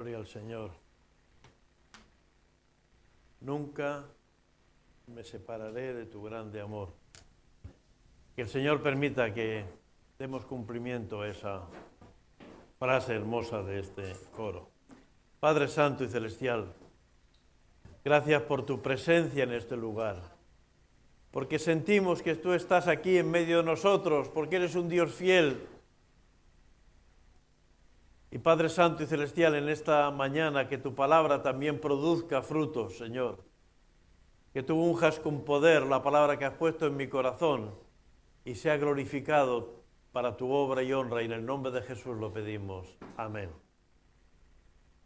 Gloria al Señor. Nunca me separaré de tu grande amor. Que el Señor permita que demos cumplimiento a esa frase hermosa de este coro. Padre Santo y Celestial, gracias por tu presencia en este lugar, porque sentimos que tú estás aquí en medio de nosotros, porque eres un Dios fiel. Y Padre Santo y Celestial, en esta mañana que tu palabra también produzca frutos, Señor. Que tú unjas con poder la palabra que has puesto en mi corazón y sea glorificado para tu obra y honra, y en el nombre de Jesús lo pedimos. Amén.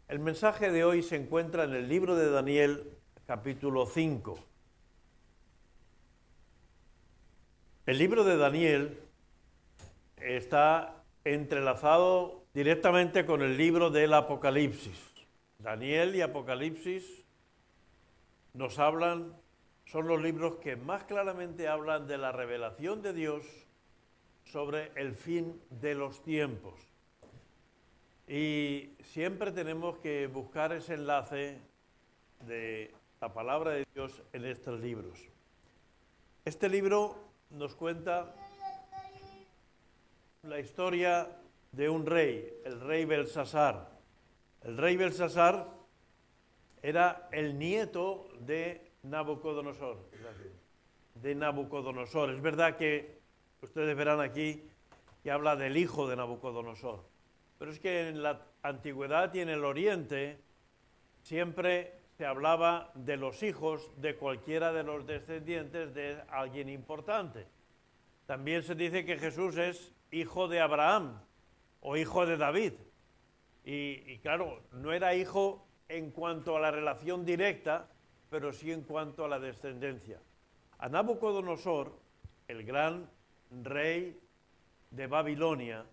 El mensaje de hoy se encuentra en el libro de Daniel, capítulo 5. El libro de Daniel está entrelazado directamente con el libro del Apocalipsis. Daniel y Apocalipsis nos hablan, son los libros que más claramente hablan de la revelación de Dios sobre el fin de los tiempos. Y siempre tenemos que buscar ese enlace de la palabra de Dios en estos libros. Este libro nos cuenta la historia de un rey, el rey Belsasar. El rey Belsasar era el nieto de Nabucodonosor. De Nabucodonosor. Es verdad que ustedes verán aquí que habla del hijo de Nabucodonosor. Pero es que en la antigüedad y en el oriente siempre se hablaba de los hijos de cualquiera de los descendientes de alguien importante. También se dice que Jesús es hijo de Abraham o hijo de David. Y claro, no era hijo en cuanto a la relación directa, pero sí en cuanto a la descendencia. A Nabucodonosor, el gran rey de Babilonia,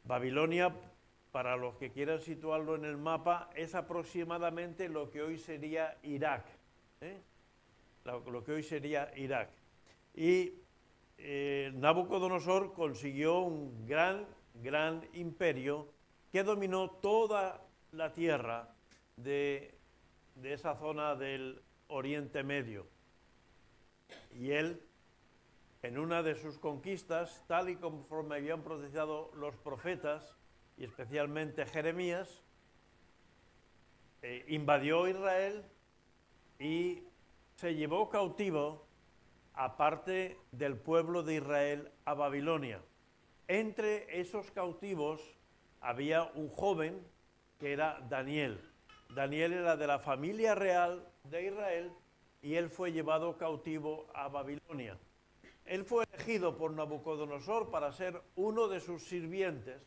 Babilonia, para los que quieran situarlo en el mapa, es aproximadamente lo que hoy sería Irak. Lo que hoy sería Irak. Y Nabucodonosor consiguió un gran imperio que dominó toda la tierra de esa zona del Oriente Medio. Y él, en una de sus conquistas, tal y conforme habían profetizado los profetas, y especialmente Jeremías, invadió Israel y se llevó cautivo a parte del pueblo de Israel a Babilonia. Entre esos cautivos había un joven que era Daniel. Daniel era de la familia real de Israel y él fue llevado cautivo a Babilonia. Él fue elegido por Nabucodonosor para ser uno de sus sirvientes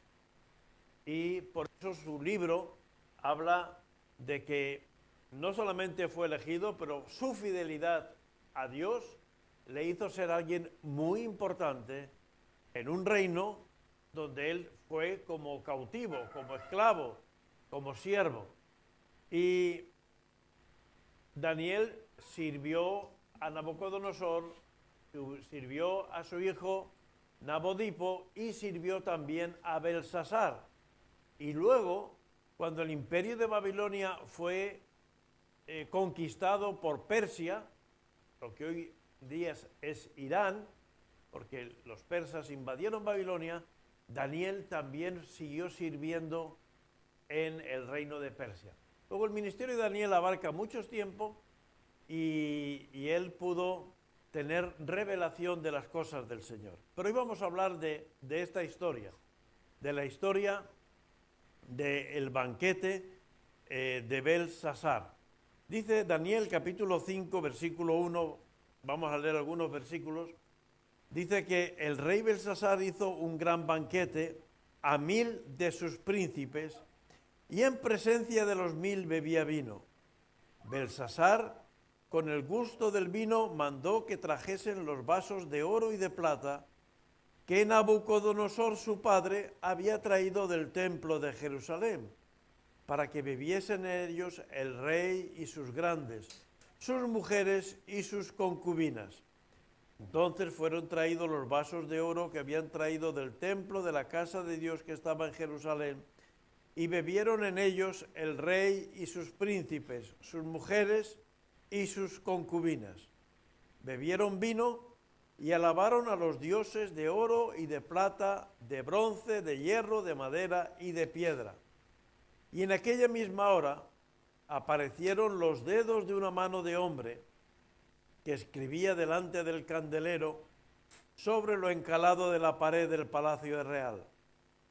y por eso su libro habla de que no solamente fue elegido, pero su fidelidad a Dios le hizo ser alguien muy importante en un reino donde él fue como cautivo, como esclavo, como siervo. Y Daniel sirvió a Nabucodonosor, sirvió a su hijo Nabodipo y sirvió también a Belsasar. Y luego, cuando el imperio de Babilonia fue conquistado por Persia, lo que hoy día es Irán, porque los persas invadieron Babilonia, Daniel también siguió sirviendo en el reino de Persia. Luego el ministerio de Daniel abarca mucho tiempo y él pudo tener revelación de las cosas del Señor. Pero hoy vamos a hablar de esta historia, de la historia del banquete de Belsasar. Dice Daniel capítulo 5, versículo 1, vamos a leer algunos versículos. Dice que el rey Belsasar hizo un gran banquete a 1000 de sus príncipes y en presencia de los 1000 bebía vino. Belsasar, con el gusto del vino, mandó que trajesen los vasos de oro y de plata que Nabucodonosor su padre había traído del templo de Jerusalén, para que bebiesen en ellos el rey y sus grandes, sus mujeres y sus concubinas. Entonces fueron traídos los vasos de oro que habían traído del templo de la casa de Dios que estaba en Jerusalén, y bebieron en ellos el rey y sus príncipes, sus mujeres y sus concubinas. Bebieron vino y alabaron a los dioses de oro y de plata, de bronce, de hierro, de madera y de piedra. Y en aquella misma hora aparecieron los dedos de una mano de hombre que escribía delante del candelero sobre lo encalado de la pared del palacio real.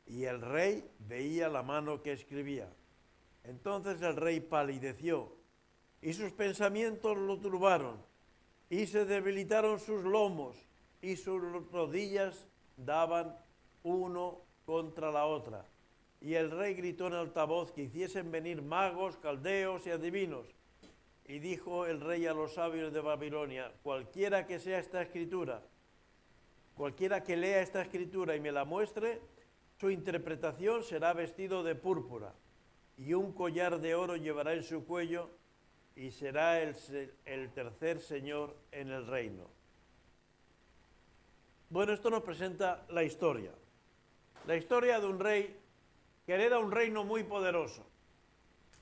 Y el rey veía la mano que escribía. Entonces el rey palideció y sus pensamientos lo turbaron y se debilitaron sus lomos y sus rodillas daban uno contra la otra. Y el rey gritó en altavoz que hiciesen venir magos, caldeos y adivinos. Y dijo el rey a los sabios de Babilonia: cualquiera que sea esta escritura, cualquiera que lea esta escritura y me la muestre, su interpretación será vestido de púrpura y un collar de oro llevará en su cuello y será el tercer señor en el reino. Bueno, esto nos presenta la historia de un rey que hereda un reino muy poderoso,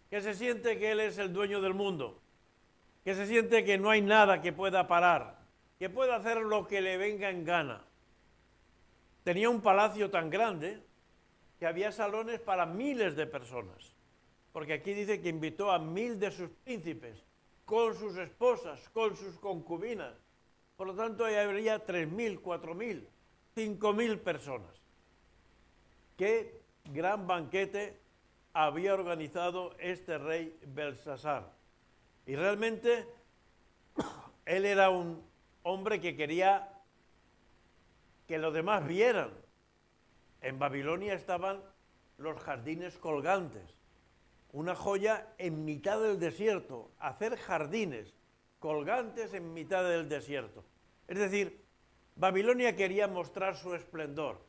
que se siente que él es el dueño del mundo, que se siente que no hay nada que pueda parar, que pueda hacer lo que le venga en gana. Tenía un palacio tan grande que había salones para miles de personas, porque aquí dice que invitó a 1000 de sus príncipes, con sus esposas, con sus concubinas. Por lo tanto, ahí habría 3000, 4000, 5000 personas. Qué gran banquete había organizado este rey Belsasar. Y realmente él era un hombre que quería que los demás vieran. En Babilonia estaban los jardines colgantes, una joya en mitad del desierto, hacer jardines colgantes en mitad del desierto. Es decir, Babilonia quería mostrar su esplendor.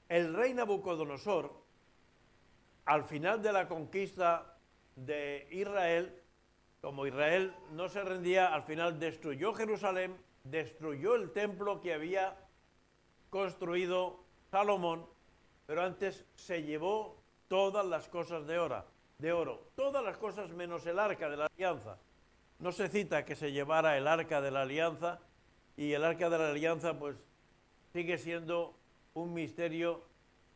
El rey Nabucodonosor, al final de la conquista de Israel, como Israel no se rendía, al final destruyó Jerusalén, destruyó el templo que había construido Salomón, pero antes se llevó todas las cosas de oro, todas las cosas menos el arca de la alianza. No se cita que se llevara el arca de la alianza, y el arca de la alianza pues sigue siendo un misterio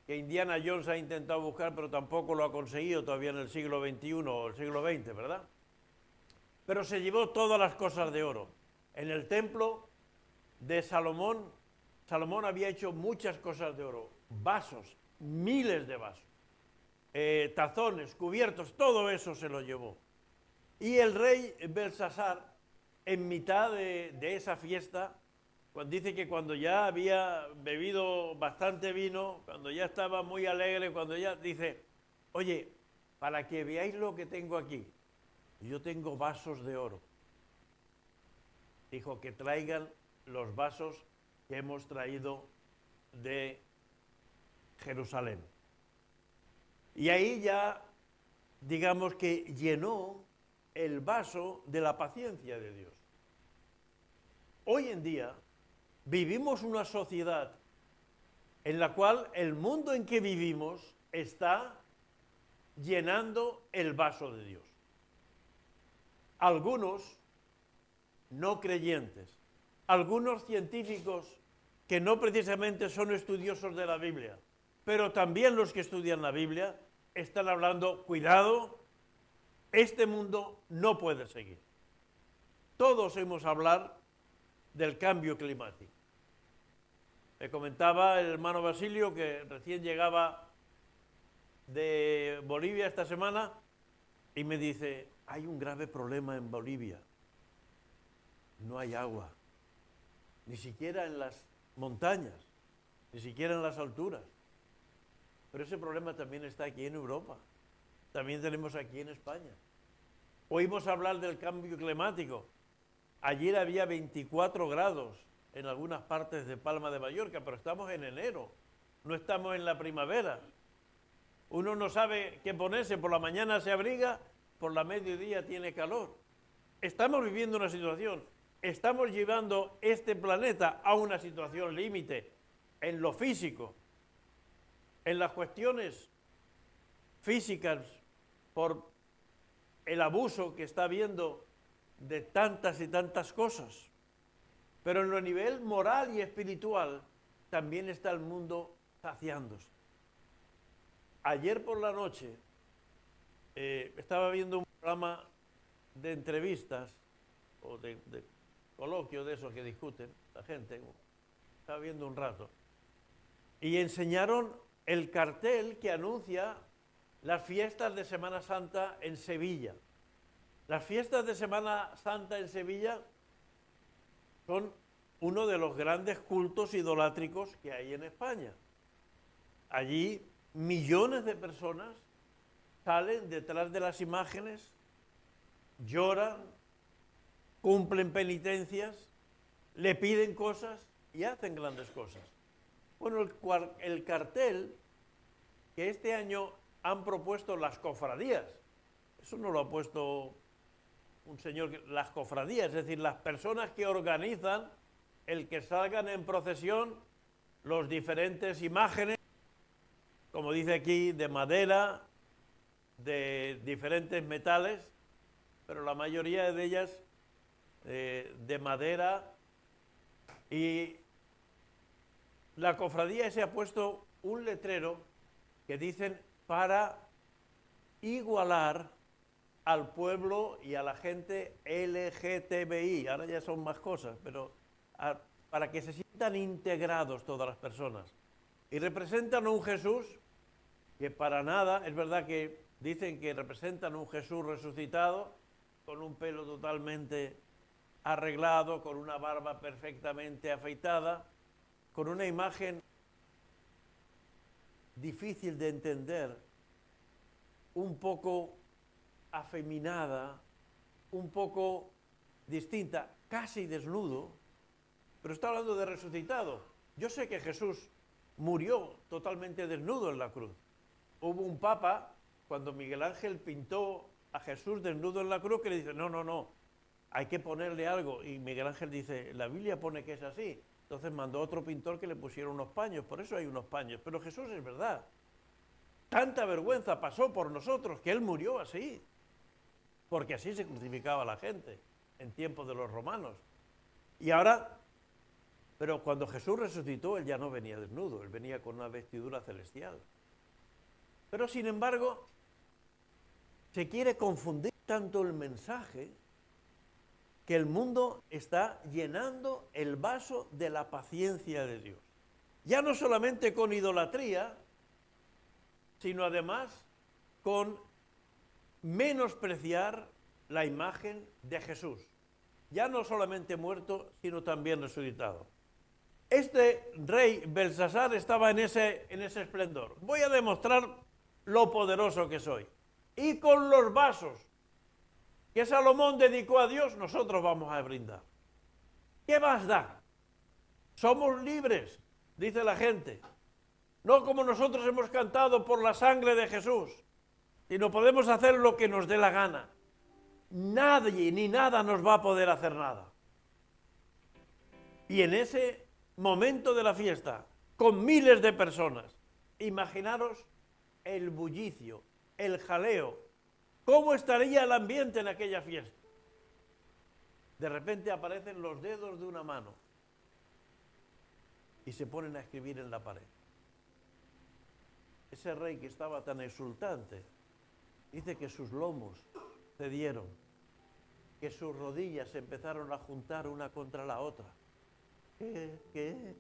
que Indiana Jones ha intentado buscar, pero tampoco lo ha conseguido todavía en el siglo XXI o el siglo XX, ¿verdad? Pero se llevó todas las cosas de oro. En el templo de Salomón, Salomón había hecho muchas cosas de oro, vasos, miles de vasos, tazones, cubiertos, todo eso se lo llevó. Y el rey Belsasar, en mitad de esa fiesta, dice que cuando ya había bebido bastante vino, cuando ya estaba muy alegre, cuando ya dice: oye, para que veáis lo que tengo aquí, yo tengo vasos de oro. Dijo que traigan los vasos que hemos traído de Jerusalén. Y ahí ya, digamos que llenó el vaso de la paciencia de Dios. Hoy en día vivimos una sociedad en la cual el mundo en que vivimos está llenando el vaso de Dios. Algunos no creyentes, algunos científicos que no precisamente son estudiosos de la Biblia, pero también los que estudian la Biblia están hablando: cuidado, este mundo no puede seguir. Todos hemos hablado del cambio climático. Me comentaba el hermano Basilio, que recién llegaba de Bolivia esta semana, y me dice: hay un grave problema en Bolivia. No hay agua, ni siquiera en las montañas, ni siquiera en las alturas. Pero ese problema también está aquí en Europa, también tenemos aquí en España. Oímos hablar del cambio climático. Ayer había 24 grados en algunas partes de Palma de Mallorca, pero estamos en enero, no estamos en la primavera. Uno no sabe qué ponerse, por la mañana se abriga, por la mediodía tiene calor. Estamos viviendo una situación, estamos llevando este planeta a una situación límite en lo físico, en las cuestiones físicas por el abuso que está habiendo de tantas y tantas cosas. Pero en lo nivel moral y espiritual también está el mundo saciándose. Ayer por la noche estaba viendo un programa de entrevistas o de coloquios de esos que discuten la gente, estaba viendo un rato, y enseñaron el cartel que anuncia las fiestas de Semana Santa en Sevilla. Las fiestas de Semana Santa en Sevilla son uno de los grandes cultos idolátricos que hay en España. Allí millones de personas salen detrás de las imágenes, lloran, cumplen penitencias, le piden cosas y hacen grandes cosas. Bueno, el cartel que este año han propuesto las cofradías, eso no lo ha puesto un señor, las cofradías, es decir, las personas que organizan el que salgan en procesión los diferentes imágenes, como dice aquí, de madera, de diferentes metales, pero la mayoría de ellas de madera, y la cofradía se ha puesto un letrero que dicen para igualar al pueblo y a la gente LGTBI, ahora ya son más cosas, pero para que se sientan integrados todas las personas. Y representan un Jesús que para nada, es verdad que dicen que representan un Jesús resucitado, con un pelo totalmente arreglado, con una barba perfectamente afeitada, con una imagen difícil de entender, un poco afeminada, un poco distinta, casi desnudo, pero está hablando de resucitado. Yo sé que Jesús murió totalmente desnudo en la cruz. Hubo un papa, cuando Miguel Ángel pintó a Jesús desnudo en la cruz, que le dice, no, hay que ponerle algo. Y Miguel Ángel dice, la Biblia pone que es así. Entonces mandó a otro pintor que le pusiera unos paños, por eso hay unos paños. Pero Jesús es verdad. Tanta vergüenza pasó por nosotros que Él murió así, porque así se crucificaba a la gente en tiempos de los romanos. Y ahora, pero cuando Jesús resucitó, Él ya no venía desnudo, Él venía con una vestidura celestial. Pero sin embargo, se quiere confundir tanto el mensaje que el mundo está llenando el vaso de la paciencia de Dios. Ya no solamente con idolatría, sino además con menospreciar la imagen de Jesús. Ya no solamente muerto, sino también resucitado. Este rey Belsasar estaba en ese esplendor. Voy a demostrar lo poderoso que soy. Y con los vasos que Salomón dedicó a Dios, nosotros vamos a brindar. ¿Qué más da? Somos libres, dice la gente. No como nosotros hemos cantado por la sangre de Jesús, sino podemos hacer lo que nos dé la gana. Nadie ni nada nos va a poder hacer nada. Y en ese momento de la fiesta, con miles de personas, imaginaros el bullicio, el jaleo, cómo estaría el ambiente en aquella fiesta. De repente aparecen los dedos de una mano y se ponen a escribir en la pared. Ese rey que estaba tan exultante, dice que sus lomos cedieron, que sus rodillas se empezaron a juntar una contra la otra. ¿Qué?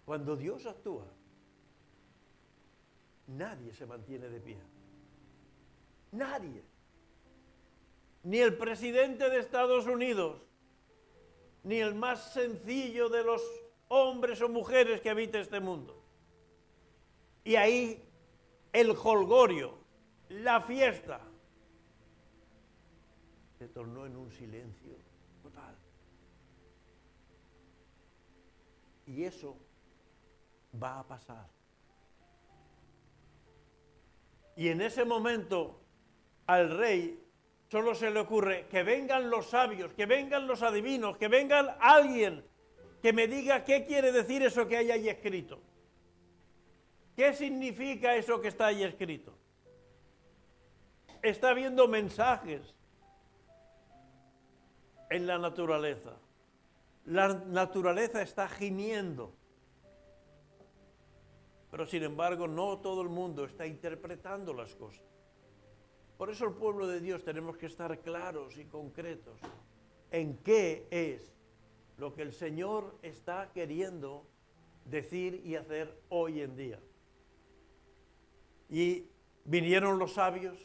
Cuando Dios actúa, nadie se mantiene de pie. Nadie. Ni el presidente de Estados Unidos, ni el más sencillo de los hombres o mujeres que habita este mundo. Y ahí el jolgorio, la fiesta, se tornó en un silencio total. Y eso va a pasar. Y en ese momento al rey solo se le ocurre que vengan los sabios, que vengan los adivinos, que vengan alguien que me diga qué quiere decir eso que hay ahí escrito. ¿Qué significa eso que está ahí escrito? Está viendo mensajes en la naturaleza. La naturaleza está gimiendo. Pero sin embargo, no todo el mundo está interpretando las cosas. Por eso el pueblo de Dios tenemos que estar claros y concretos en qué es lo que el Señor está queriendo decir y hacer hoy en día. Y vinieron los sabios,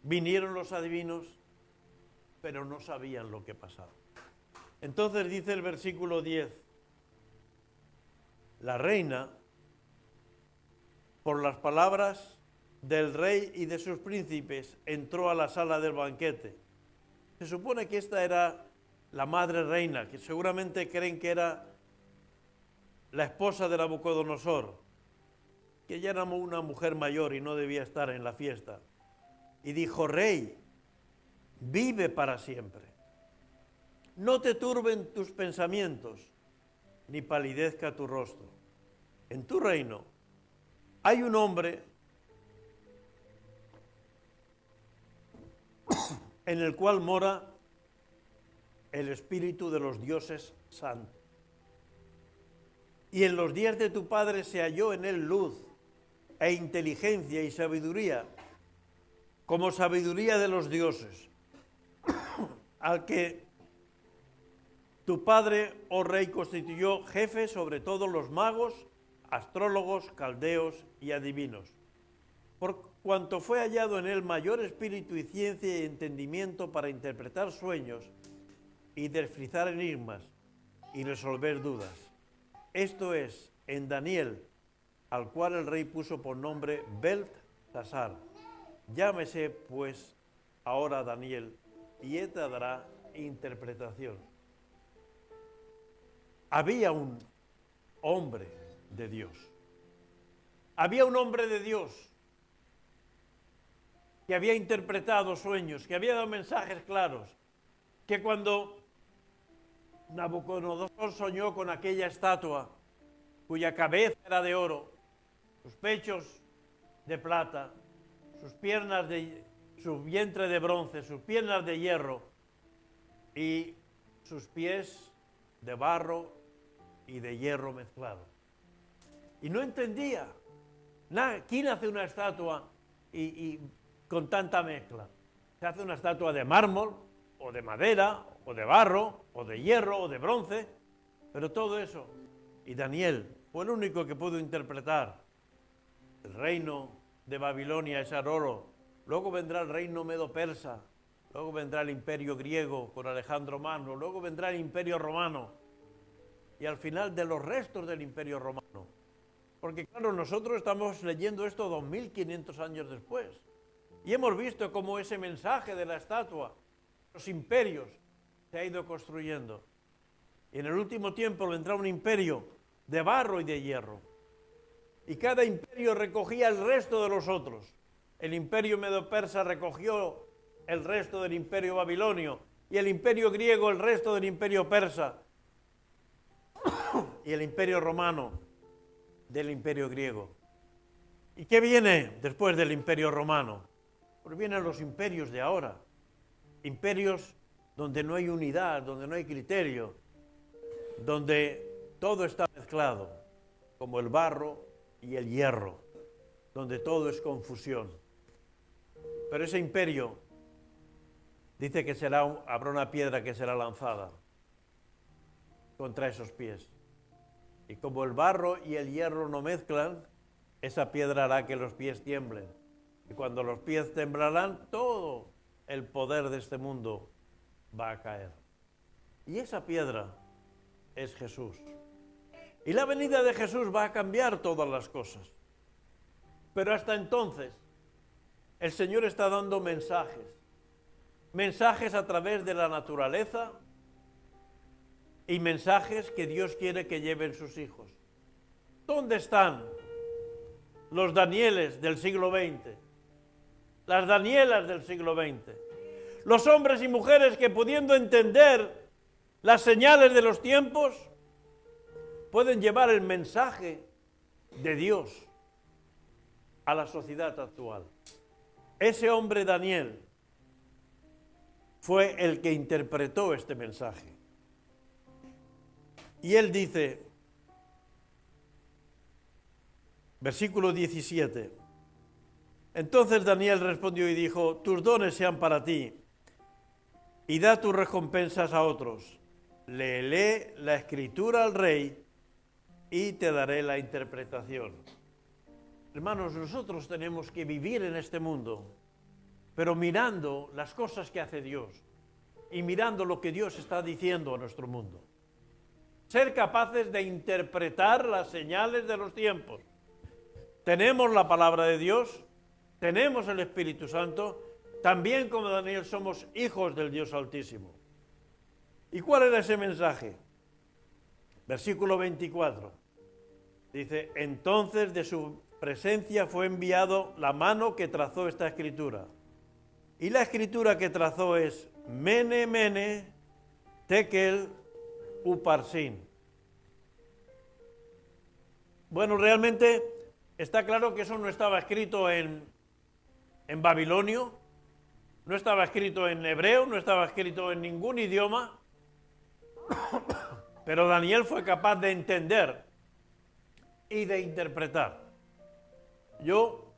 vinieron los adivinos, pero no sabían lo que pasaba. Entonces dice el versículo 10, la reina, por las palabras del rey y de sus príncipes, entró a la sala del banquete. Se supone que esta era la madre reina, que seguramente creen que era la esposa de Nabucodonosor, que ya era una mujer mayor y no debía estar en la fiesta. Y dijo, rey, vive para siempre. No te turben tus pensamientos, ni palidezca tu rostro. En tu reino hay un hombre en el cual mora el espíritu de los dioses santos. Y en los días de tu padre se halló en él luz e inteligencia y sabiduría, como sabiduría de los dioses, al que tu padre, oh rey, constituyó jefe sobre todos los magos, astrólogos, caldeos y adivinos, por cuanto fue hallado en él mayor espíritu y ciencia y entendimiento para interpretar sueños y descifrar enigmas y resolver dudas. Esto es, en Daniel, al cual el rey puso por nombre Beltsasar. Llámese, pues, ahora Daniel, y él te dará interpretación. Había un hombre de Dios. Había un hombre de Dios que había interpretado sueños, que había dado mensajes claros, que cuando Nabucodonosor soñó con aquella estatua cuya cabeza era de oro, sus pechos de plata, sus piernas su vientre de bronce, sus piernas de hierro y sus pies de barro y de hierro mezclado. Y no entendía, ¿quién hace una estatua y con tanta mezcla? Se hace una estatua de mármol, o de madera, o de barro, o de hierro, o de bronce, pero todo eso. Y Daniel fue el único que pudo interpretar. El reino de Babilonia es oro, luego vendrá el reino medo-persa, luego vendrá el imperio griego con Alejandro Magno, luego vendrá el imperio romano, y al final de los restos del imperio romano. Porque claro, nosotros estamos leyendo esto 2500 años después, y hemos visto cómo ese mensaje de la estatua, los imperios, se ha ido construyendo. Y en el último tiempo vendrá un imperio de barro y de hierro. Y cada imperio recogía el resto de los otros. El imperio medo-persa recogió el resto del imperio babilonio, y el imperio griego el resto del imperio persa, y el imperio romano del imperio griego. ¿Y qué viene después del imperio romano? Pues vienen los imperios de ahora. Imperios donde no hay unidad, donde no hay criterio, donde todo está mezclado, como el barro y el hierro, donde todo es confusión. Pero ese imperio dice que habrá una piedra que será lanzada contra esos pies. Y como el barro y el hierro no mezclan, esa piedra hará que los pies tiemblen. Y cuando los pies temblarán, todo el poder de este mundo va a caer. Y esa piedra es Jesús. Y la venida de Jesús va a cambiar todas las cosas. Pero hasta entonces, el Señor está dando mensajes. Mensajes a través de la naturaleza y mensajes que Dios quiere que lleven sus hijos. ¿Dónde están los Danieles del siglo XX? Las Danielas del siglo XX. Los hombres y mujeres que, pudiendo entender las señales de los tiempos, pueden llevar el mensaje de Dios a la sociedad actual. Ese hombre Daniel fue el que interpretó este mensaje. Y él dice, versículo 17, entonces Daniel respondió y dijo, tus dones sean para ti, y da tus recompensas a otros. Léele la escritura al rey, y te daré la interpretación. Hermanos, nosotros tenemos que vivir en este mundo, pero mirando las cosas que hace Dios, y mirando lo que Dios está diciendo a nuestro mundo. Ser capaces de interpretar las señales de los tiempos. Tenemos la palabra de Dios, tenemos el Espíritu Santo, también como Daniel somos hijos del Dios Altísimo. ¿Y cuál era ese mensaje? Versículo 24. Dice, entonces de su presencia fue enviado la mano que trazó esta escritura. Y la escritura que trazó es Mene, Mene, Tekel, Uparsin. Bueno, realmente está claro que eso no estaba escrito en babilonio, no estaba escrito en hebreo, no estaba escrito en ningún idioma, pero Daniel fue capaz de entender y de interpretar. Yo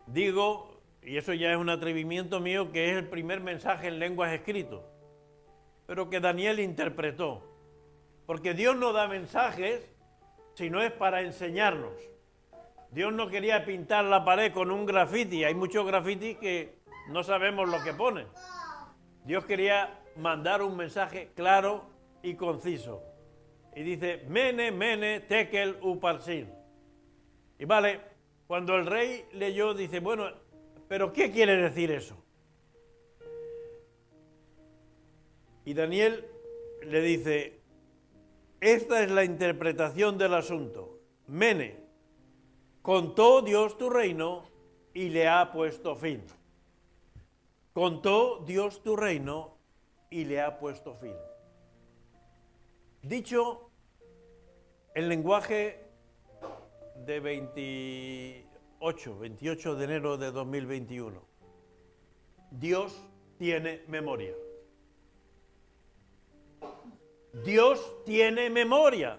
digo, y eso ya es un atrevimiento mío, que es el primer mensaje en lenguas escrito, pero que Daniel interpretó, porque Dios no da mensajes si no es para enseñarnos. Dios no quería pintar la pared con un grafiti, hay muchos grafitis que no sabemos lo que ponen. Dios quería mandar un mensaje claro y conciso. Y dice, Mene, Mene, Tekel, Uparsin. Y vale, cuando el rey leyó, dice, bueno, ¿pero qué quiere decir eso? Y Daniel le dice, esta es la interpretación del asunto. Mene, contó Dios tu reino y le ha puesto fin. Contó Dios tu reino y le ha puesto fin. Dicho en lenguaje de 28 de enero de 2021, Dios tiene memoria. Dios tiene memoria.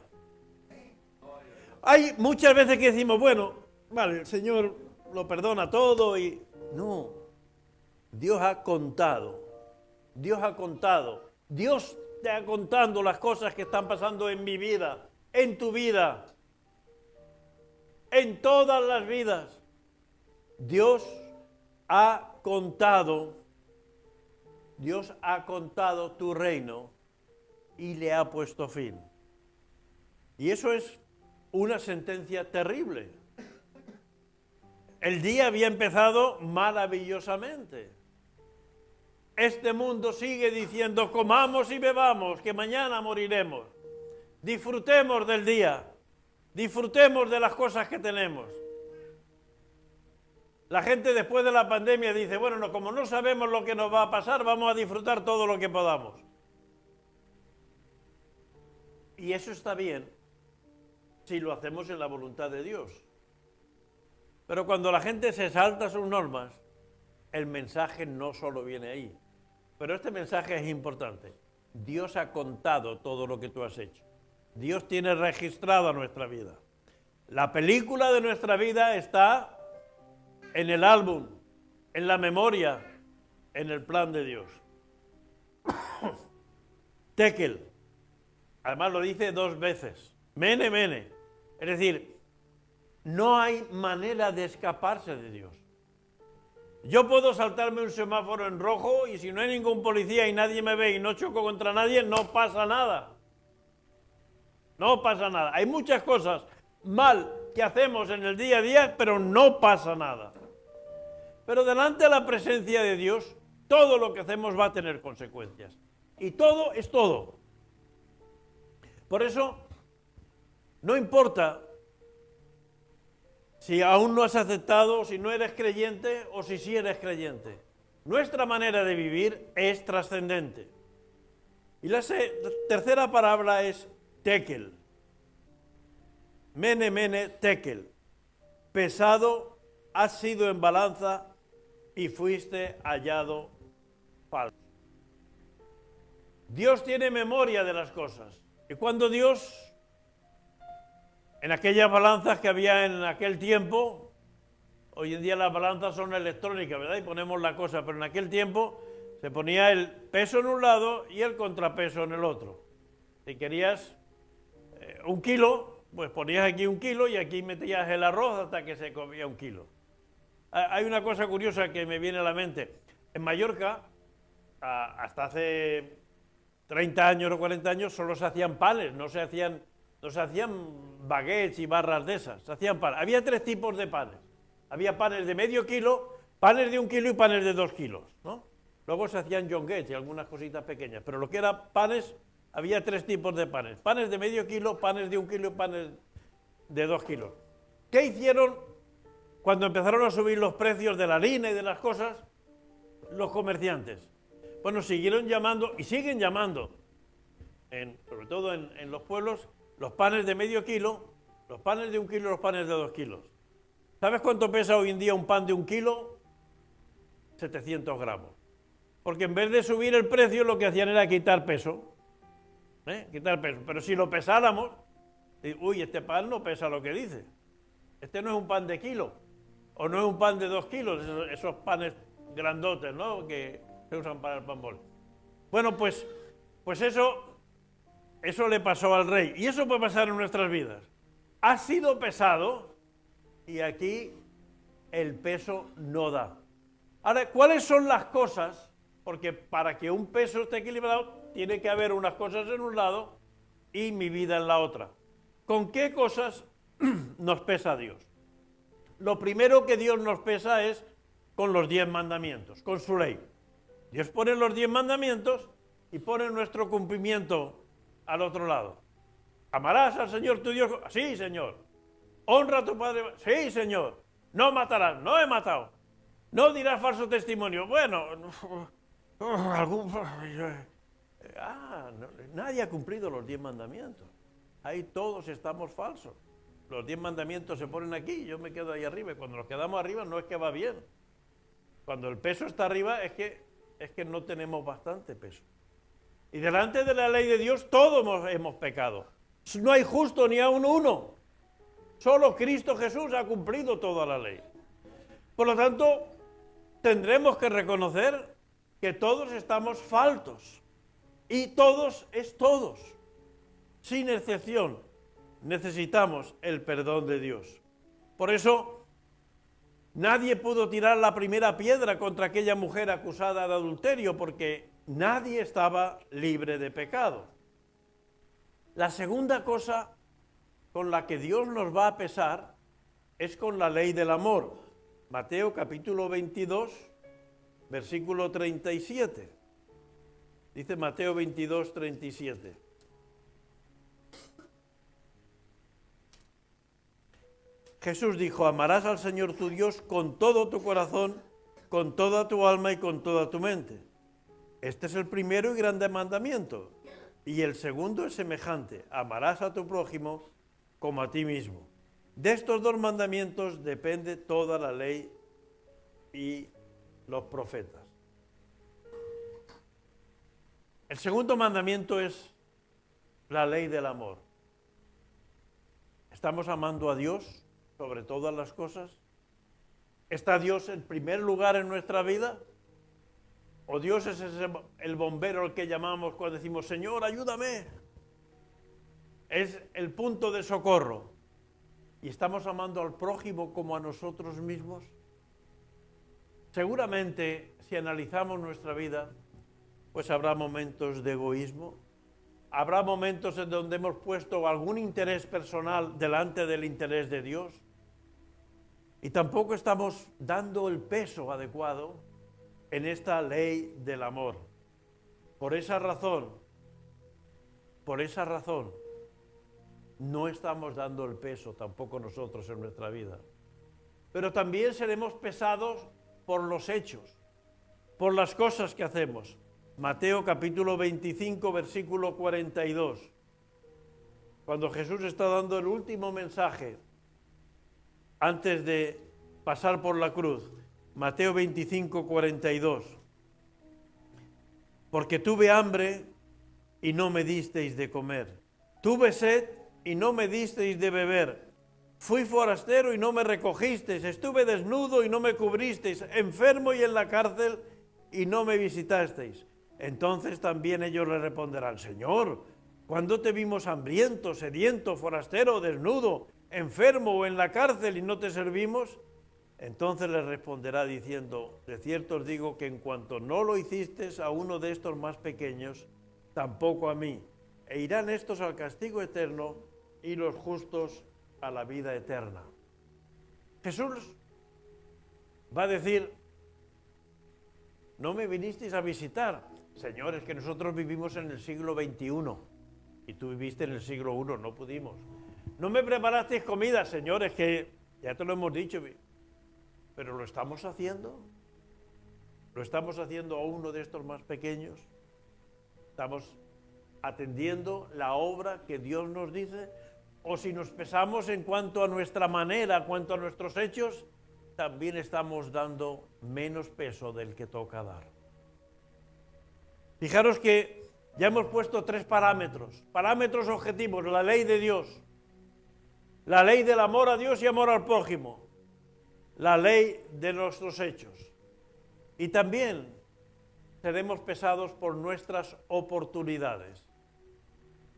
Hay muchas veces que decimos, bueno, vale, el Señor lo perdona todo y... No, Dios ha contado, Dios ha contado, Dios te está contando las cosas que están pasando en mi vida, en tu vida, en todas las vidas. Dios ha contado tu reino y le ha puesto fin. Y eso es una sentencia terrible. El día había empezado maravillosamente. Este mundo sigue diciendo, comamos y bebamos, que mañana moriremos. Disfrutemos del día, disfrutemos de las cosas que tenemos. La gente después de la pandemia dice, bueno, no, como no sabemos lo que nos va a pasar, vamos a disfrutar todo lo que podamos. Y eso está bien si lo hacemos en la voluntad de Dios. Pero cuando la gente se salta sus normas, el mensaje no solo viene ahí. Pero este mensaje es importante. Dios ha contado todo lo que tú has hecho. Dios tiene registrada nuestra vida. La película de nuestra vida está en el álbum, en la memoria, en el plan de Dios. Tekel, además lo dice 2 veces. Mene, Mene. Es decir, no hay manera de escaparse de Dios. Yo puedo saltarme un semáforo en rojo y si no hay ningún policía y nadie me ve y no choco contra nadie, no pasa nada. No pasa nada. Hay muchas cosas mal que hacemos en el día a día, pero no pasa nada. Pero delante de la presencia de Dios, todo lo que hacemos va a tener consecuencias. Y todo es todo. Por eso, no importa si aún no has aceptado, si no eres creyente o si sí eres creyente. Nuestra manera de vivir es trascendente. Y la tercera palabra es Tekel. Mene, mene, tekel. Pesado has sido en balanza y fuiste hallado falso. Dios tiene memoria de las cosas. Y cuando Dios, en aquellas balanzas que había en aquel tiempo, hoy en día las balanzas son electrónicas, ¿verdad? Y ponemos la cosa, pero en aquel tiempo se ponía el peso en un lado y el contrapeso en el otro. Si querías 1 kilo, pues ponías aquí 1 kilo y aquí metías el arroz hasta que se comía 1 kilo. Hay una cosa curiosa que me viene a la mente. En Mallorca, hasta hace 30 años o 40 años, solo se hacían panes, no se hacían baguettes y barras de esas, se hacían panes. Había 3 tipos de panes. Había panes de medio kilo, panes de 1 kilo y panes de 2 kilos, ¿no? Luego se hacían jonguets y algunas cositas pequeñas, pero lo que era panes, había 3 tipos de panes. Panes de medio kilo, panes de 1 kilo y panes de 2 kilos. ¿Qué hicieron cuando empezaron a subir los precios de la harina y de las cosas? Los comerciantes. Bueno, siguieron llamando y siguen llamando, sobre todo en los pueblos, los panes de medio kilo, los panes de 1 kilo y los panes de 2 kilos. ¿Sabes cuánto pesa hoy en día un pan de 1 kilo? 700 gramos. Porque en vez de subir el precio, lo que hacían era quitar peso. Quitar peso. Pero si lo pesáramos, uy, este pan no pesa lo que dice. Este no es un pan de kilo, o no es un pan de 2 kilos, esos panes grandotes, ¿no?, que se usan para el pan bol. Bueno, pues eso le pasó al rey, y eso puede pasar en nuestras vidas. Ha sido pesado, y aquí el peso no da. Ahora, ¿cuáles son las cosas? Porque para que un peso esté equilibrado, tiene que haber unas cosas en un lado y mi vida en la otra. ¿Con qué cosas nos pesa Dios? Lo primero que Dios nos pesa es con los 10 mandamientos, con su ley. Dios pone los 10 mandamientos y pone nuestro cumplimiento al otro lado. ¿Amarás al Señor tu Dios? Sí, Señor. ¿Honra a tu padre? Sí, Señor. No matarás. No he matado. No dirás falso testimonio. Bueno, nadie ha cumplido los 10 mandamientos. Ahí todos estamos falsos. Los 10 mandamientos se ponen aquí y yo me quedo ahí arriba. Y cuando nos quedamos arriba no es que va bien. Cuando el peso está arriba es que no tenemos bastante peso. Y delante de la ley de Dios todos hemos pecado. No hay justo ni aun uno. Solo Cristo Jesús ha cumplido toda la ley. Por lo tanto, tendremos que reconocer que todos estamos faltos. Y todos es todos. Sin excepción, necesitamos el perdón de Dios. Por eso, nadie pudo tirar la primera piedra contra aquella mujer acusada de adulterio, porque nadie estaba libre de pecado. La segunda cosa con la que Dios nos va a pesar es con la ley del amor. Mateo capítulo 22, versículo 37. Dice Mateo 22, 37. Jesús dijo: amarás al Señor tu Dios con todo tu corazón, con toda tu alma y con toda tu mente. Este es el primero y grande mandamiento. Y el segundo es semejante: amarás a tu prójimo como a ti mismo. De estos 2 mandamientos depende toda la ley y los profetas. El segundo mandamiento es la ley del amor. ¿Estamos amando a Dios sobre todas las cosas? ¿Está Dios en primer lugar en nuestra vida? ¿O Dios es el bombero al que llamamos cuando decimos: Señor, ayúdame? Es el punto de socorro. ¿Y estamos amando al prójimo como a nosotros mismos? Seguramente, si analizamos nuestra vida, pues habrá momentos de egoísmo, habrá momentos en donde hemos puesto algún interés personal delante del interés de Dios, y tampoco estamos dando el peso adecuado en esta ley del amor. Por esa razón, no estamos dando el peso tampoco nosotros en nuestra vida. Pero también seremos pesados por los hechos, por las cosas que hacemos. Mateo capítulo 25, versículo 42. cuando Jesús está dando el último mensaje antes de pasar por la cruz, Mateo 25, 42. Porque tuve hambre y no me disteis de comer. Tuve sed y no me disteis de beber. Fui forastero y no me recogisteis. Estuve desnudo y no me cubristeis. Enfermo y en la cárcel y no me visitasteis. Entonces también ellos le responderán: Señor, ¿cuándo te vimos hambriento, sediento, forastero, desnudo, enfermo o en la cárcel y no te servimos? Entonces les responderá diciendo: de cierto os digo que en cuanto no lo hicisteis a uno de estos más pequeños, tampoco a mí. E irán estos al castigo eterno y los justos a la vida eterna. Jesús va a decir: no me vinisteis a visitar. Señores, que nosotros vivimos en el siglo XXI y tú viviste en el siglo I, no pudimos. No me preparasteis comida, señores, que ya te lo hemos dicho, pero ¿lo estamos haciendo? ¿Lo estamos haciendo a uno de estos más pequeños? ¿Estamos atendiendo la obra que Dios nos dice? O si nos pesamos en cuanto a nuestra manera, en cuanto a nuestros hechos, también estamos dando menos peso del que toca dar. Fijaros que ya hemos puesto 3 parámetros objetivos: la ley de Dios, la ley del amor a Dios y amor al prójimo, la ley de nuestros hechos. Y también seremos pesados por nuestras oportunidades.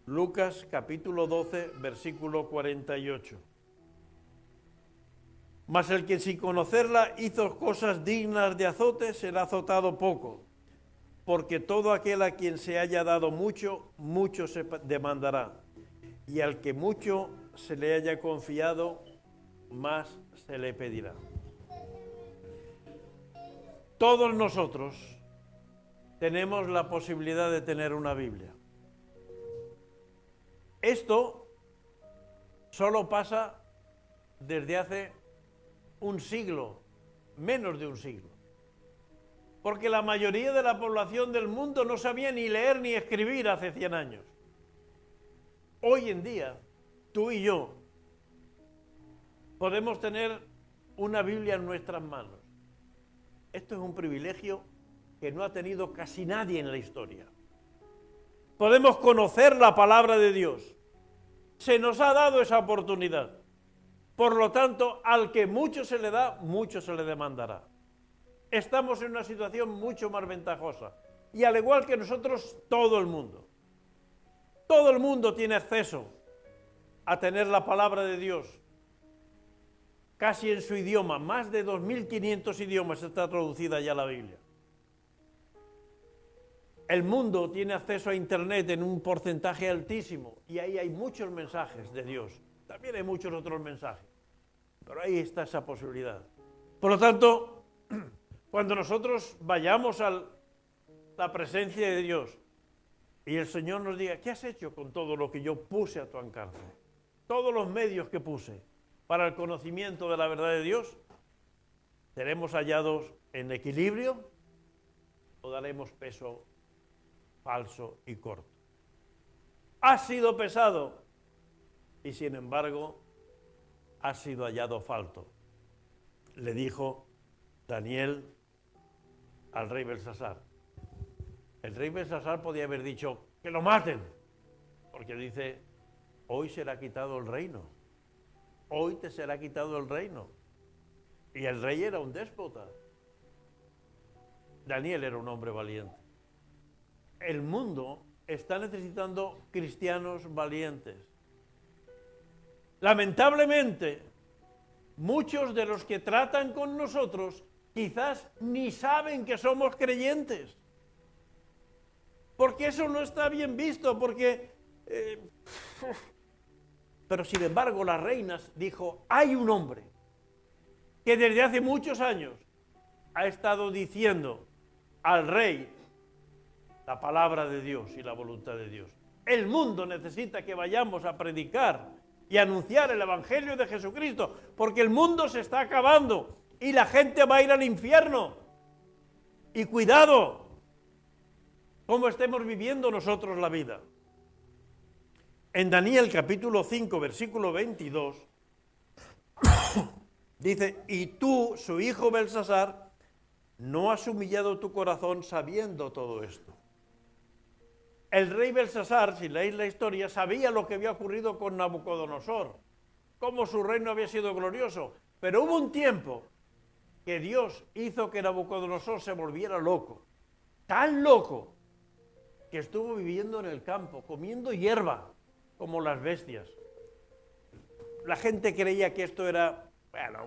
Lucas capítulo 12, versículo 48. Mas el que sin conocerla hizo cosas dignas de azote será azotado poco, porque todo aquel a quien se haya dado mucho, mucho se demandará, y al que mucho se le haya confiado, más se le pedirá. Todos nosotros tenemos la posibilidad de tener una Biblia. Esto solo pasa desde hace un siglo, menos de un siglo, porque la mayoría de la población del mundo no sabía ni leer ni escribir hace 100 años. Hoy en día, tú y yo podemos tener una Biblia en nuestras manos. Esto es un privilegio que no ha tenido casi nadie en la historia. Podemos conocer la palabra de Dios. Se nos ha dado esa oportunidad. Por lo tanto, al que mucho se le da, mucho se le demandará. Estamos en una situación mucho más ventajosa. Y al igual que nosotros, todo el mundo. Todo el mundo tiene acceso a tener la palabra de Dios. Casi en su idioma. Más de 2.500 idiomas está traducida ya la Biblia. El mundo tiene acceso a Internet en un porcentaje altísimo. Y ahí hay muchos mensajes de Dios. También hay muchos otros mensajes, pero ahí está esa posibilidad. Por lo tanto, cuando nosotros vayamos a la presencia de Dios y el Señor nos diga: ¿qué has hecho con todo lo que yo puse a tu alcance? Todos los medios que puse para el conocimiento de la verdad de Dios, ¿seremos hallados en equilibrio o daremos peso falso y corto? Ha sido pesado y sin embargo ha sido hallado falto, le dijo Daniel al rey Belsasar. El rey Belsasar podía haber dicho: que lo maten, porque dice: hoy será quitado el reino, hoy te será quitado el reino. Y el rey era un déspota. Daniel era un hombre valiente. El mundo está necesitando cristianos valientes. Lamentablemente, muchos de los que tratan con nosotros quizás ni saben que somos creyentes. Porque eso no está bien visto, porque... Pero sin embargo, la reina dijo: hay un hombre que desde hace muchos años ha estado diciendo al rey la palabra de Dios y la voluntad de Dios. El mundo necesita que vayamos a predicar y anunciar el Evangelio de Jesucristo, porque el mundo se está acabando y la gente va a ir al infierno. Y cuidado cómo estemos viviendo nosotros la vida. En Daniel capítulo 5, versículo 22, dice, y tú, su hijo Belsasar, no has humillado tu corazón sabiendo todo esto. El rey Belsasar, si leéis la historia, sabía lo que había ocurrido con Nabucodonosor, cómo su reino había sido glorioso, pero hubo un tiempo que Dios hizo que Nabucodonosor se volviera loco, tan loco, que estuvo viviendo en el campo, comiendo hierba, como las bestias. La gente creía que esto era, bueno,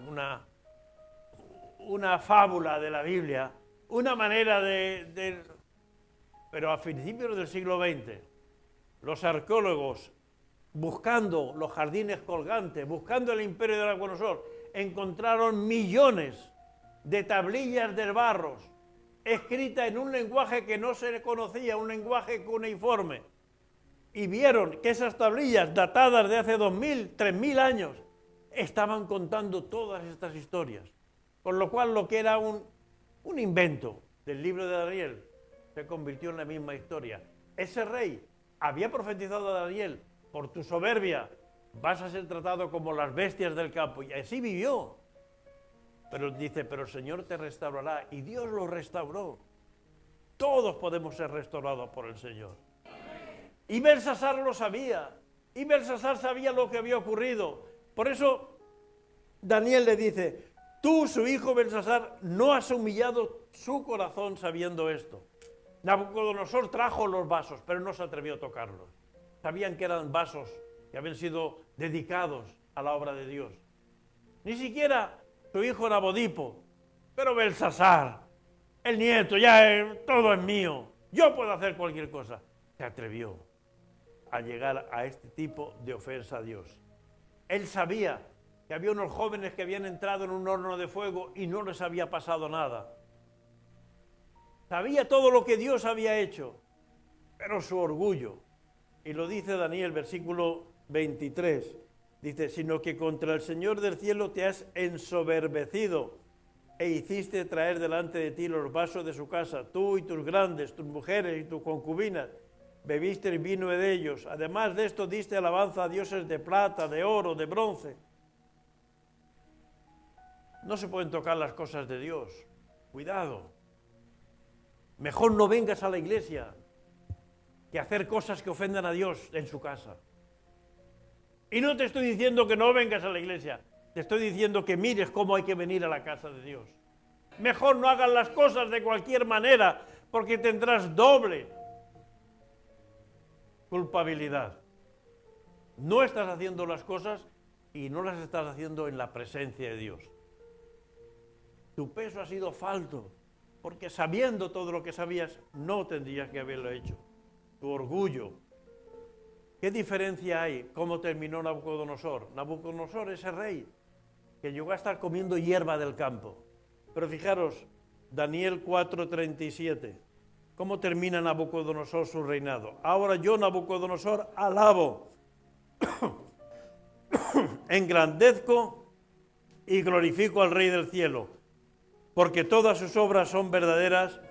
una fábula de la Biblia, una manera Pero a principios del siglo XX, los arqueólogos, buscando los jardines colgantes, buscando el imperio de Nabucodonosor, encontraron millones de tablillas de barros, escritas en un lenguaje que no se conocía, un lenguaje cuneiforme, y vieron que esas tablillas, datadas de hace 2000, 3000 años, estaban contando todas estas historias. Con lo cual, lo que era un invento del libro de Daniel se convirtió en la misma historia. Ese rey había profetizado a Daniel: por tu soberbia vas a ser tratado como las bestias del campo, y así vivió. Pero dice, pero el Señor te restaurará, y Dios lo restauró. Todos podemos ser restaurados por el Señor. Y Belsasar lo sabía, y Belsasar sabía lo que había ocurrido. Por eso Daniel le dice, tú, su hijo Belsasar, no has humillado su corazón sabiendo esto. Nabucodonosor trajo los vasos, pero no se atrevió a tocarlos. Sabían que eran vasos que habían sido dedicados a la obra de Dios. Ni siquiera su hijo Nabodipo, pero Belsasar, el nieto, todo es mío, yo puedo hacer cualquier cosa. Se atrevió a llegar a este tipo de ofensa a Dios. Él sabía que había unos jóvenes que habían entrado en un horno de fuego y no les había pasado nada. Sabía todo lo que Dios había hecho, pero su orgullo, y lo dice Daniel, versículo 23, dice, sino que contra el Señor del cielo te has ensoberbecido e hiciste traer delante de ti los vasos de su casa, tú y tus grandes, tus mujeres y tus concubinas, bebiste el vino de ellos. Además de esto diste alabanza a dioses de plata, de oro, de bronce. No se pueden tocar las cosas de Dios. Cuidado. Mejor no vengas a la iglesia que hacer cosas que ofendan a Dios en su casa. Y no te estoy diciendo que no vengas a la iglesia, te estoy diciendo que mires cómo hay que venir a la casa de Dios. Mejor no hagas las cosas de cualquier manera, porque tendrás doble culpabilidad. No estás haciendo las cosas y no las estás haciendo en la presencia de Dios. Tu peso ha sido falto, porque sabiendo todo lo que sabías, no tendrías que haberlo hecho. Tu orgullo. ¿Qué diferencia hay? ¿Cómo terminó Nabucodonosor? Nabucodonosor, ese rey, que llegó a estar comiendo hierba del campo. Pero fijaros, Daniel 4:37, ¿cómo termina Nabucodonosor su reinado? Ahora yo, Nabucodonosor, alabo, engrandezco y glorifico al Rey del cielo, porque todas sus obras son verdaderas,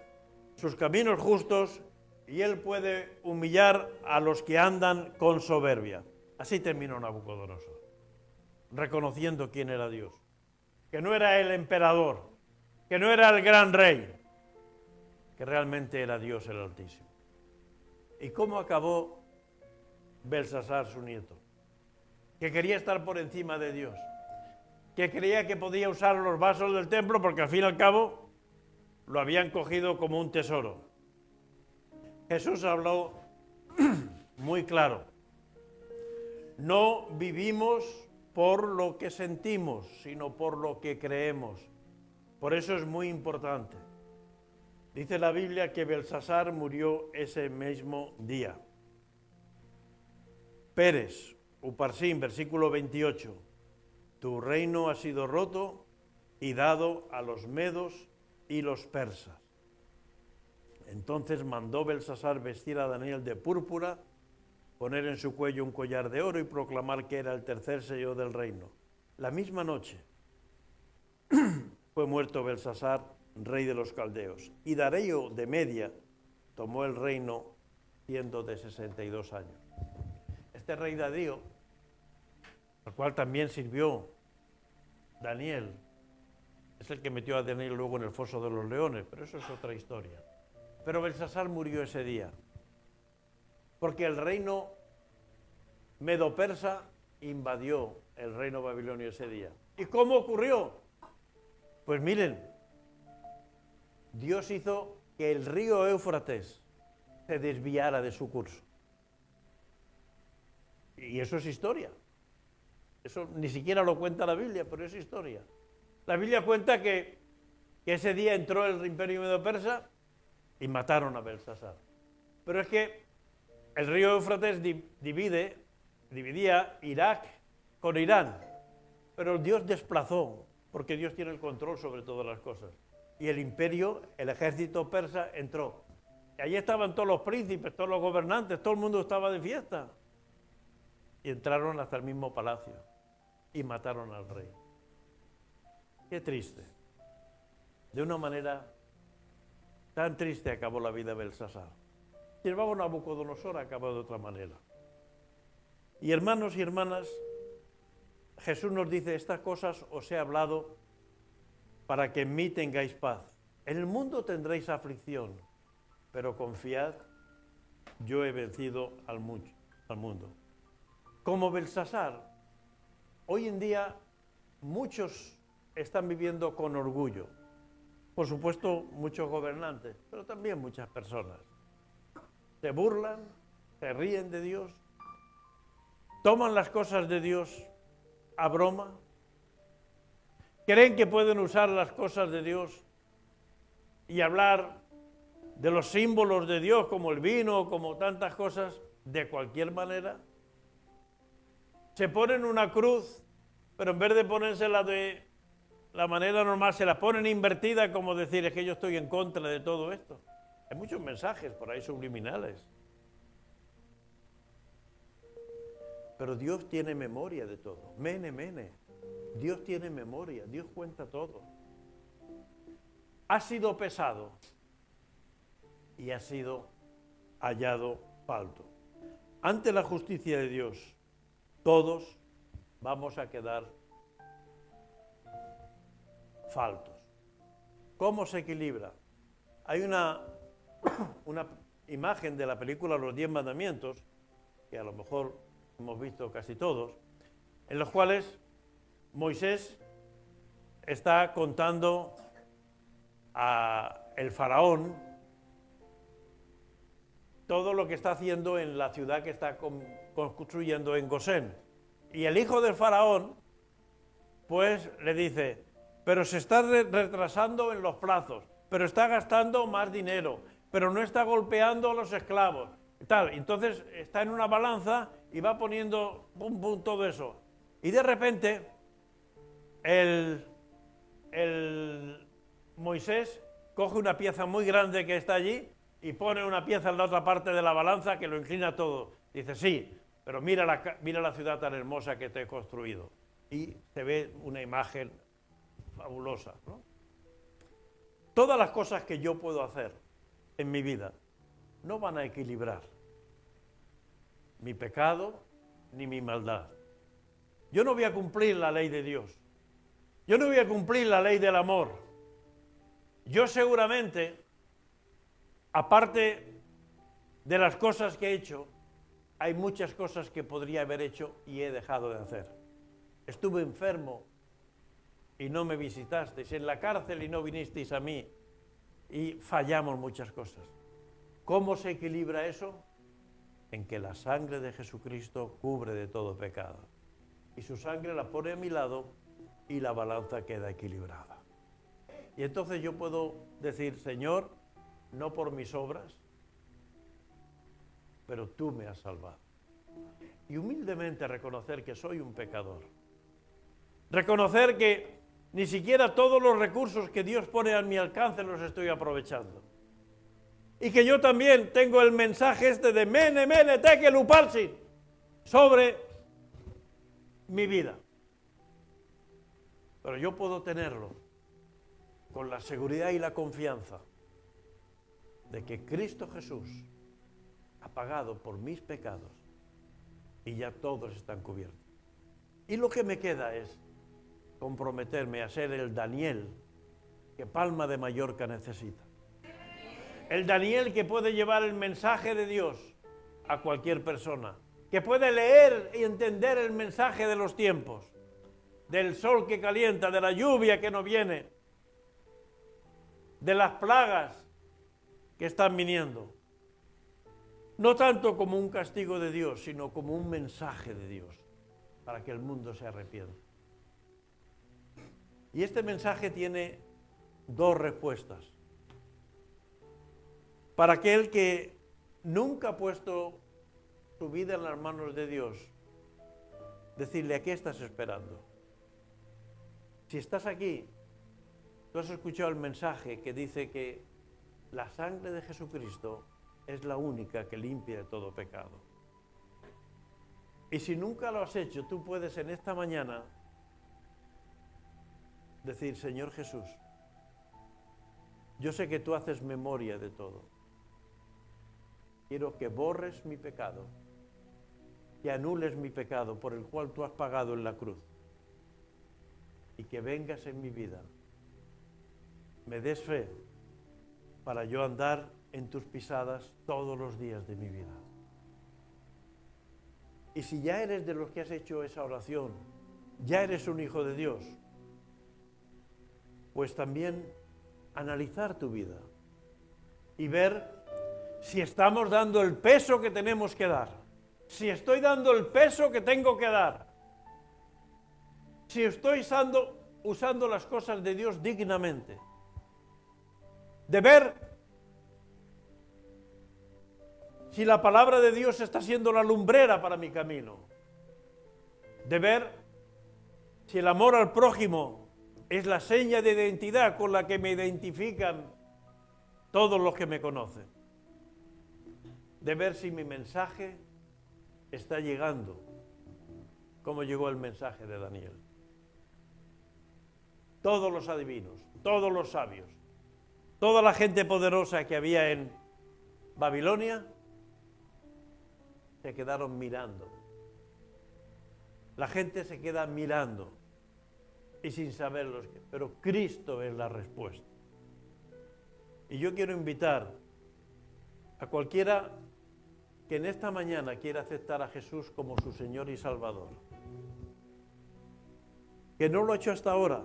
sus caminos justos, y él puede humillar a los que andan con soberbia. Así terminó Nabucodonosor, reconociendo quién era Dios, que no era el emperador, que no era el gran rey, que realmente era Dios el Altísimo. ¿Y cómo acabó Belsasar, su nieto? Que quería estar por encima de Dios, que creía que podía usar los vasos del templo porque al fin y al cabo lo habían cogido como un tesoro. Jesús habló muy claro. No vivimos por lo que sentimos, sino por lo que creemos. Por eso es muy importante. Dice la Biblia que Belsasar murió ese mismo día. Pérez, Uparsin, versículo 28. Tu reino ha sido roto y dado a los medos y los persas. Entonces mandó Belsasar vestir a Daniel de púrpura, poner en su cuello un collar de oro y proclamar que era el tercer sello del reino. La misma noche fue muerto Belsasar, rey de los caldeos, y Darío de Media tomó el reino siendo de 62 años. este rey Darío, al cual también sirvió Daniel, es el que metió a Daniel luego en el foso de los leones, pero eso es otra historia. Pero Belsasar murió ese día, porque el reino medo-persa invadió el reino babilonio ese día. ¿Y cómo ocurrió? Pues miren, Dios hizo que el río Éufrates se desviara de su curso. Y eso es historia. Eso ni siquiera lo cuenta la Biblia, pero es historia. La Biblia cuenta que ese día entró el imperio medo-persa y mataron a Belsasar. Pero es que el río Éufrates dividía Irak con Irán. Pero Dios desplazó, porque Dios tiene el control sobre todas las cosas. Y el imperio, el ejército persa entró. Y allí estaban todos los príncipes, todos los gobernantes, todo el mundo estaba de fiesta. Y entraron hasta el mismo palacio y mataron al rey. Qué triste. De una manera tan triste acabó la vida de Belsasar. Sin embargo, Nabucodonosor acabó de otra manera. Y hermanos y hermanas, Jesús nos dice, estas cosas os he hablado para que en mí tengáis paz. En el mundo tendréis aflicción, pero confiad, yo he vencido al mundo. Como Belsasar, hoy en día muchos están viviendo con orgullo. Por supuesto, muchos gobernantes, pero también muchas personas. Se burlan, se ríen de Dios, toman las cosas de Dios a broma, creen que pueden usar las cosas de Dios y hablar de los símbolos de Dios, como el vino, como tantas cosas, de cualquier manera. Se ponen una cruz, pero en vez de ponérsela de la manera normal, se la ponen invertida, como decir, es que yo estoy en contra de todo esto. Hay muchos mensajes por ahí subliminales. Pero Dios tiene memoria de todo. Mene, mene. Dios tiene memoria, Dios cuenta todo. Ha sido pesado y ha sido hallado falto. Ante la justicia de Dios, todos vamos a quedar faltos. ¿Cómo se equilibra? Hay una imagen de la película Los 10 Mandamientos, que a lo mejor hemos visto casi todos, en los cuales Moisés está contando a el faraón todo lo que está haciendo en la ciudad que está construyendo en Gosén. Y el hijo del faraón, pues le dice, pero se está retrasando en los plazos, pero está gastando más dinero, pero no está golpeando a los esclavos. Tal. Entonces está en una balanza y va poniendo pum, pum, todo eso. Y de repente el Moisés coge una pieza muy grande que está allí y pone una pieza en la otra parte de la balanza que lo inclina todo. Dice, sí, pero mira la ciudad tan hermosa que te he construido. Y se ve una imagen fabulosa, ¿no? Todas las cosas que yo puedo hacer en mi vida no van a equilibrar mi pecado ni mi maldad. Yo no voy a cumplir la ley de Dios. Yo no voy a cumplir la ley del amor. Yo seguramente, aparte de las cosas que he hecho, hay muchas cosas que podría haber hecho y he dejado de hacer. Estuve enfermo y no me visitasteis, en la cárcel y no vinisteis a mí, y fallamos muchas cosas. ¿Cómo se equilibra eso? En que la sangre de Jesucristo cubre de todo pecado. Y su sangre la pone a mi lado y la balanza queda equilibrada. Y entonces yo puedo decir, Señor, no por mis obras, pero tú me has salvado. Y humildemente reconocer que soy un pecador. Reconocer que ni siquiera todos los recursos que Dios pone a mi alcance los estoy aprovechando. Y que yo también tengo el mensaje este de mene, mene, tekel uparsin sobre mi vida. Pero yo puedo tenerlo con la seguridad y la confianza de que Cristo Jesús ha pagado por mis pecados y ya todos están cubiertos. Y lo que me queda es comprometerme a ser el Daniel que Palma de Mallorca necesita. El Daniel que puede llevar el mensaje de Dios a cualquier persona, que puede leer y entender el mensaje de los tiempos, del sol que calienta, de la lluvia que no viene, de las plagas que están viniendo. No tanto como un castigo de Dios, sino como un mensaje de Dios para que el mundo se arrepienta. Y este mensaje tiene dos respuestas. Para aquel que nunca ha puesto su vida en las manos de Dios, decirle: ¿a qué estás esperando? Si estás aquí, tú has escuchado el mensaje que dice que la sangre de Jesucristo es la única que limpia de todo pecado. Y si nunca lo has hecho, tú puedes en esta mañana decir: Señor Jesús, yo sé que tú haces memoria de todo. Quiero que borres mi pecado, que anules mi pecado por el cual tú has pagado en la cruz, y que vengas en mi vida, me des fe para yo andar en tus pisadas todos los días de mi vida. Y si ya eres de los que has hecho esa oración, ya eres un hijo de Dios, pues también analizar tu vida y ver si estamos dando el peso que tenemos que dar, si estoy dando el peso que tengo que dar, si estoy usando las cosas de Dios dignamente, de ver si la palabra de Dios está siendo la lumbrera para mi camino, de ver si el amor al prójimo es la seña de identidad con la que me identifican todos los que me conocen, de ver si mi mensaje está llegando como llegó el mensaje de Daniel. Todos los adivinos, todos los sabios, toda la gente poderosa que había en Babilonia se quedaron mirando. La gente se queda mirando y sin saberlo, pero Cristo es la respuesta. Y yo quiero invitar a cualquiera que en esta mañana quiera aceptar a Jesús como su Señor y Salvador, que no lo ha hecho hasta ahora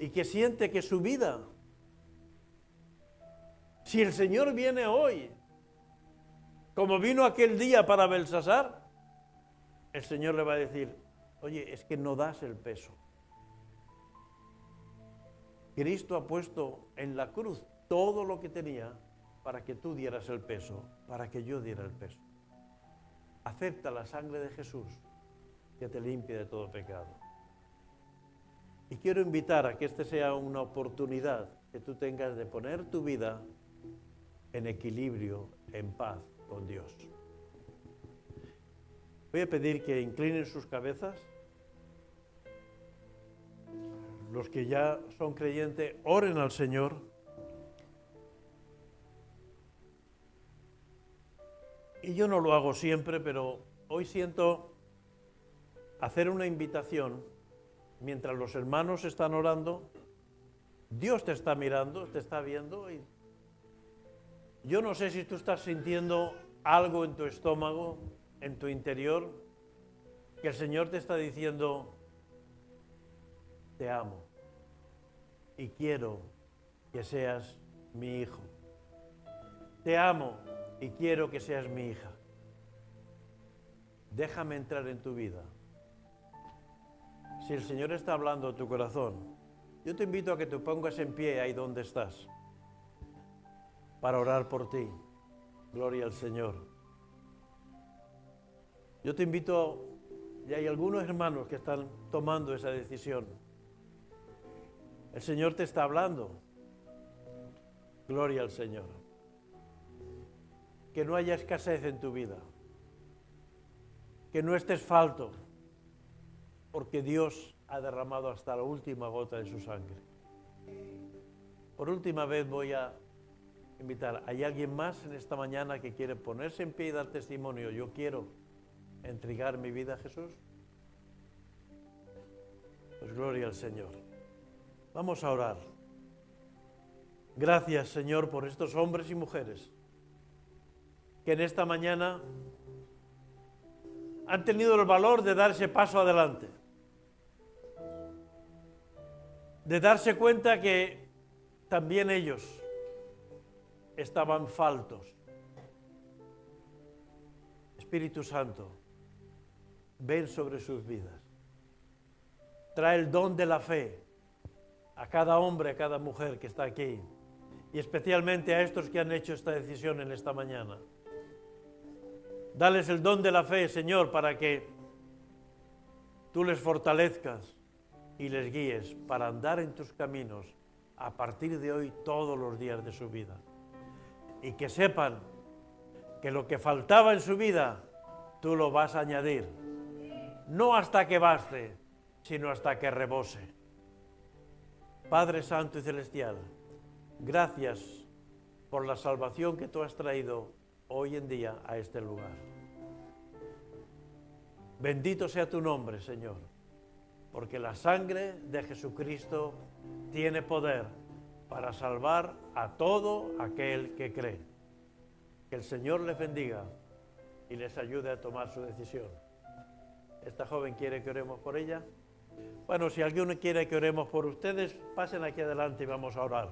y que siente que su vida, si el Señor viene hoy, como vino aquel día para Belsasar, el Señor le va a decir: oye, es que no das el peso. Cristo ha puesto en la cruz todo lo que tenía para que tú dieras el peso, para que yo diera el peso. Acepta la sangre de Jesús que te limpia de todo pecado. Y quiero invitar a que esta sea una oportunidad que tú tengas de poner tu vida en equilibrio, en paz con Dios. Voy a pedir que inclinen sus cabezas. Los que ya son creyentes, oren al Señor. Y yo no lo hago siempre, pero hoy siento hacer una invitación. Mientras los hermanos están orando, Dios te está mirando, te está viendo. Y yo no sé si tú estás sintiendo algo en tu estómago, en tu interior, que el Señor te está diciendo: te amo y quiero que seas mi hijo. Te amo y quiero que seas mi hija. Déjame entrar en tu vida. Si el Señor está hablando a tu corazón, yo te invito a que te pongas en pie ahí donde estás para orar por ti. Gloria al Señor. Yo te invito, y hay algunos hermanos que están tomando esa decisión. El Señor te está hablando. Gloria al Señor. Que no haya escasez en tu vida. Que no estés falto. Porque Dios ha derramado hasta la última gota de su sangre. Por última vez voy a invitar. ¿Hay alguien más en esta mañana que quiere ponerse en pie y dar testimonio? Yo quiero entregar mi vida a Jesús? Pues gloria al Señor. Vamos a orar. Gracias, Señor, por estos hombres y mujeres que en esta mañana han tenido el valor de dar ese paso adelante, de darse cuenta que también ellos estaban faltos. Espíritu Santo, ven sobre sus vidas. Trae el don de la fe a cada hombre, a cada mujer que está aquí, y especialmente a estos que han hecho esta decisión en esta mañana. Dales el don de la fe, Señor, para que tú les fortalezcas y les guíes para andar en tus caminos a partir de hoy todos los días de su vida. Y que sepan que lo que faltaba en su vida, tú lo vas a añadir. No hasta que baste, sino hasta que rebose. Padre Santo y Celestial, gracias por la salvación que tú has traído hoy en día a este lugar. Bendito sea tu nombre, Señor, porque la sangre de Jesucristo tiene poder para salvar a todo aquel que cree. Que el Señor les bendiga y les ayude a tomar su decisión. ¿Esta joven quiere que oremos por ella? Bueno, si alguno quiere que oremos por ustedes, pasen aquí adelante y vamos a orar.